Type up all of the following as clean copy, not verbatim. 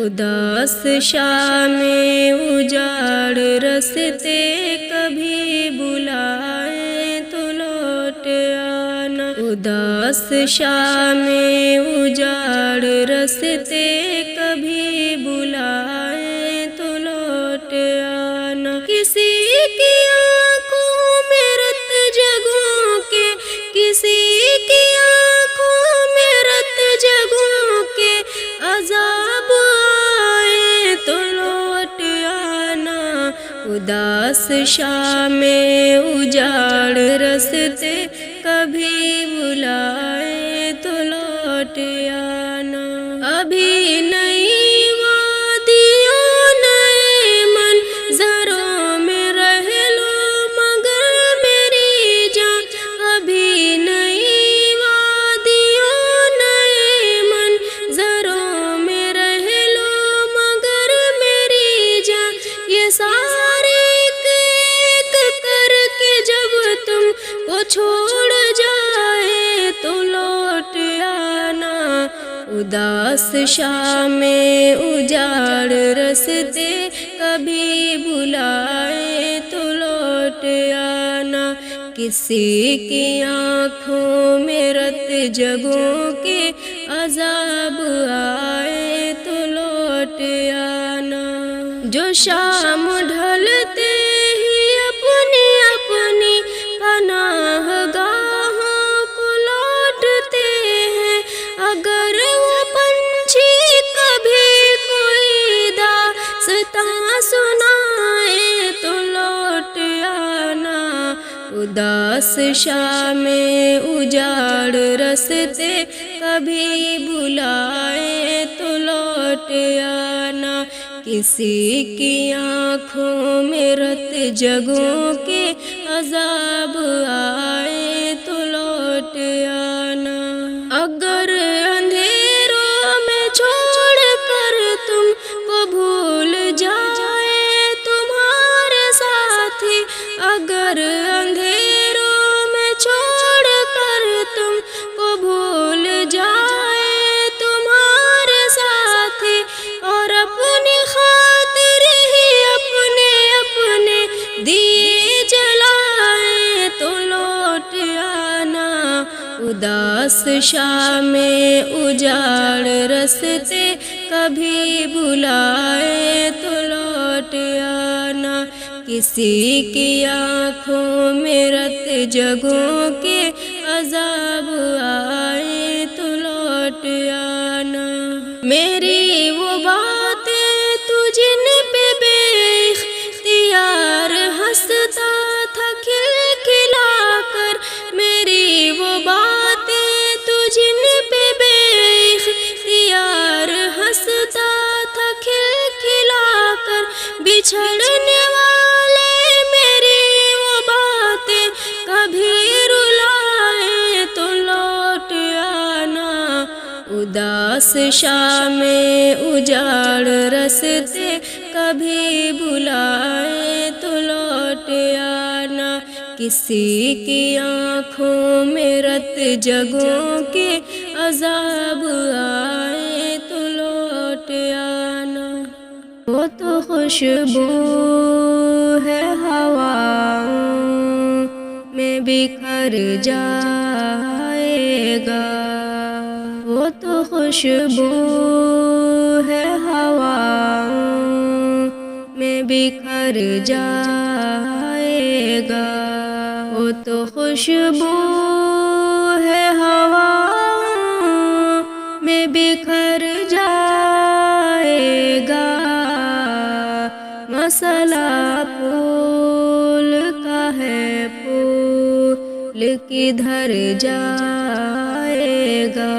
اداس شام اجاڑ رستے کبھی بلائیں تو لوٹ آنا، اداس شام اجاڑ رستے کبھی بلائیں تو لوٹ آنا۔ کسی کی آنکھوں میں رت جگوں کے، کسی کی آنکھوں میں رت جگوں کے عذاب آئے تو لوٹ آنا، اداس شام اجاڑ رستے کبھی بلائے تو لوٹ آنا۔ ابھی نئی وادیوں نئے منظروں میں رہ لو مگر میری جان، ابھی نئی وادیوں نئے منظروں میں رہ لو مگر میری جان، یہ سارے ایک ایک کر کے جب تم کو چھوڑ جائے تو لوٹ آنا، اداس شام اجاڑ رستے کبھی بلائے تو لوٹ آنا۔ کسی کی آنکھوں میں رت جگوں کے عذاب آئے تو لوٹ آنا۔ جو شام ڈھلتے ہی اپنی اپنی پناہ گاہوں کو لوٹتے ہیں، اگر وہ پنچھی کبھی کوئی داستاں سنائے تو لوٹ آنا، اداس شام اجاڑ رستے کبھی بلائے تو لوٹ آنا۔ کسی کی آنکھوں میں رت جگوں کے عذاب آئے تو لوٹ آنا۔ اگر اندھیروں میں چھوڑ کر تم کو بھول جائے تمہارے ساتھی، اگر اندھیروں میں چھوڑ کر تم کو بھول جائے تمہارے ساتھی، اور اپنی خاطر ہی اپنے اپنے دیے جلائے تو لوٹ آنا، اداس شام اجاڑ رستے کبھی بلائے تو لوٹ آنا۔ کسی کی آنکھوں میں رت جگوں کے عذاب آئے تو لوٹ آنا۔ میری وہ باتیں تو جن پہ بے اختیار ہنستا تھا کھل کھلا کر، میری وہ باتیں تو جن پہ بے اختیار ہنستا تھا کھل کھلا کر، بچھڑنے والے میری وہ باتیں کبھی رلائے تو لوٹ آنا، اداس شام اجاڑ رستے کبھی بلائے تو لوٹ آنا۔ کسی کی آنکھوں میں رت جگوں کے عذاب آئے تو لوٹ آنا۔ وہ تو خوشبو ہے ہواؤں میں بکھر جائے گا، وہ تو خوشبو ہے ہواؤں میں بکھر جائے گا، وہ تو خوشبو ہے ہواؤں میں بکھر جائے گا، مسئلہ پھول کا ہے پھول کدھر جائے گا،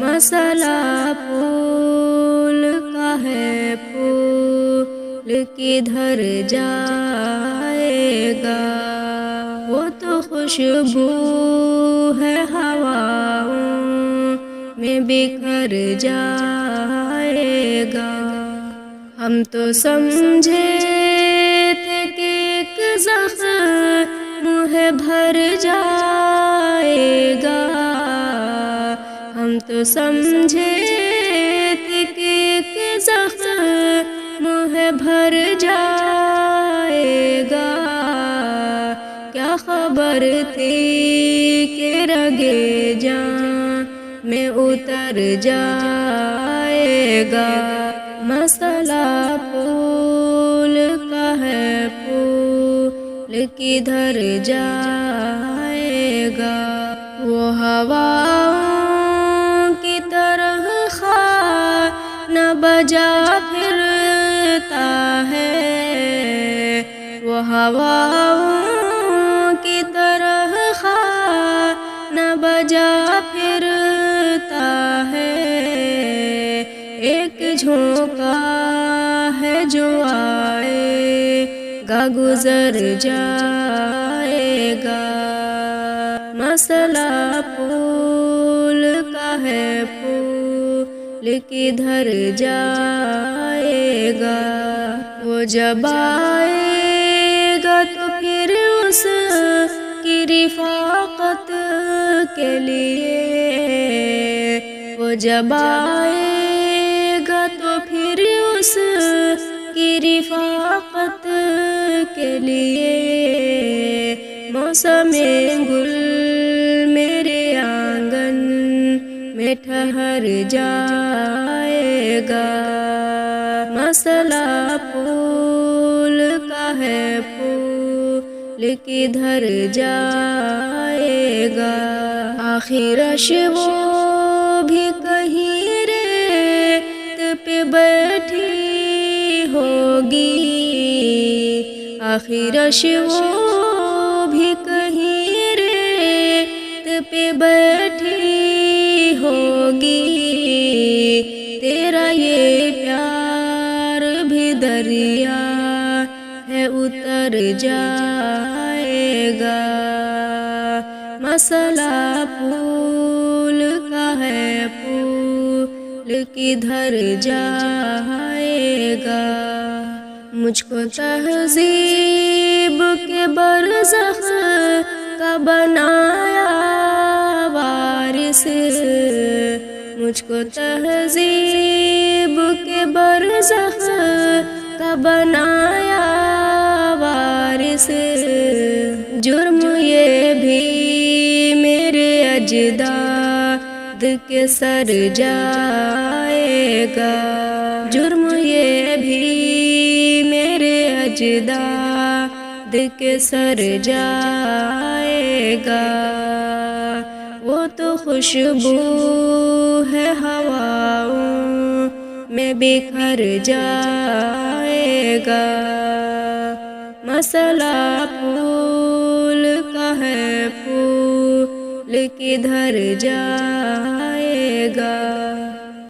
مسئلہ پھول کا ہے پھول کدھر جائے گا، وہ تو خوشبو ہے ہواؤں میں بکھر جائے گا۔ ہم تو سمجھے تھے کہ ایک زخم ہے بھر جائے گا، ہم تو سمجھے تھے کہ ایک زخم منہ بھر جائے گا۔ کیا خبر تھی کہ رگے جان میں اتر جائے گا۔ مسئلہ پھول کا ہے، پھول کدھر جائے گا۔ وہ ہواؤں کی طرح خانہ بجا پھرتا ہے، وہ ہواؤں کی طرح خانہ بجا پھرتا ہے۔ ایک جھونکا ہے جو آئے گا گزر جائے گا۔ مسئلہ پھول کا ہے، پھول کدھر جائے گا۔ وہ جب آئے گا تو پھر اس کی رفاقت کے لیے، وہ جب آئے گا تو پھر اس کی رفاقت کے لیے۔ موسم گل میرے آنگن میں ٹھہر جائے گا۔ مسئلہ پھول کا ہے، پھول کدھر جائے گا۔ آخرش وہ بھی کہیں ریت پہ بیٹھی ہوگی، آخرش وہ بھی کہیں ریت پہ بیٹھی ہوگی۔ تیرا یہ پیار بھی دریا ہے اتر جائے گا۔ مسئلہ پھول کا ہے، پھول کدھر جائے گا۔ مجھ کو تہذیب کے برزخ کا بنایا وارث، مجھ کو تہذیب کے برزخ کا بنایا وارث۔ جرم یہ بھی میرے اجداد کے سر جائے گا، جرم یہ بھی میرے اجداد کے سر جائے گا۔ وہ تو خوشبو ہے ہواؤں میں بکھر جائے گا۔ مسئلہ پھول کا ہے، پھول کدھر جائے گا۔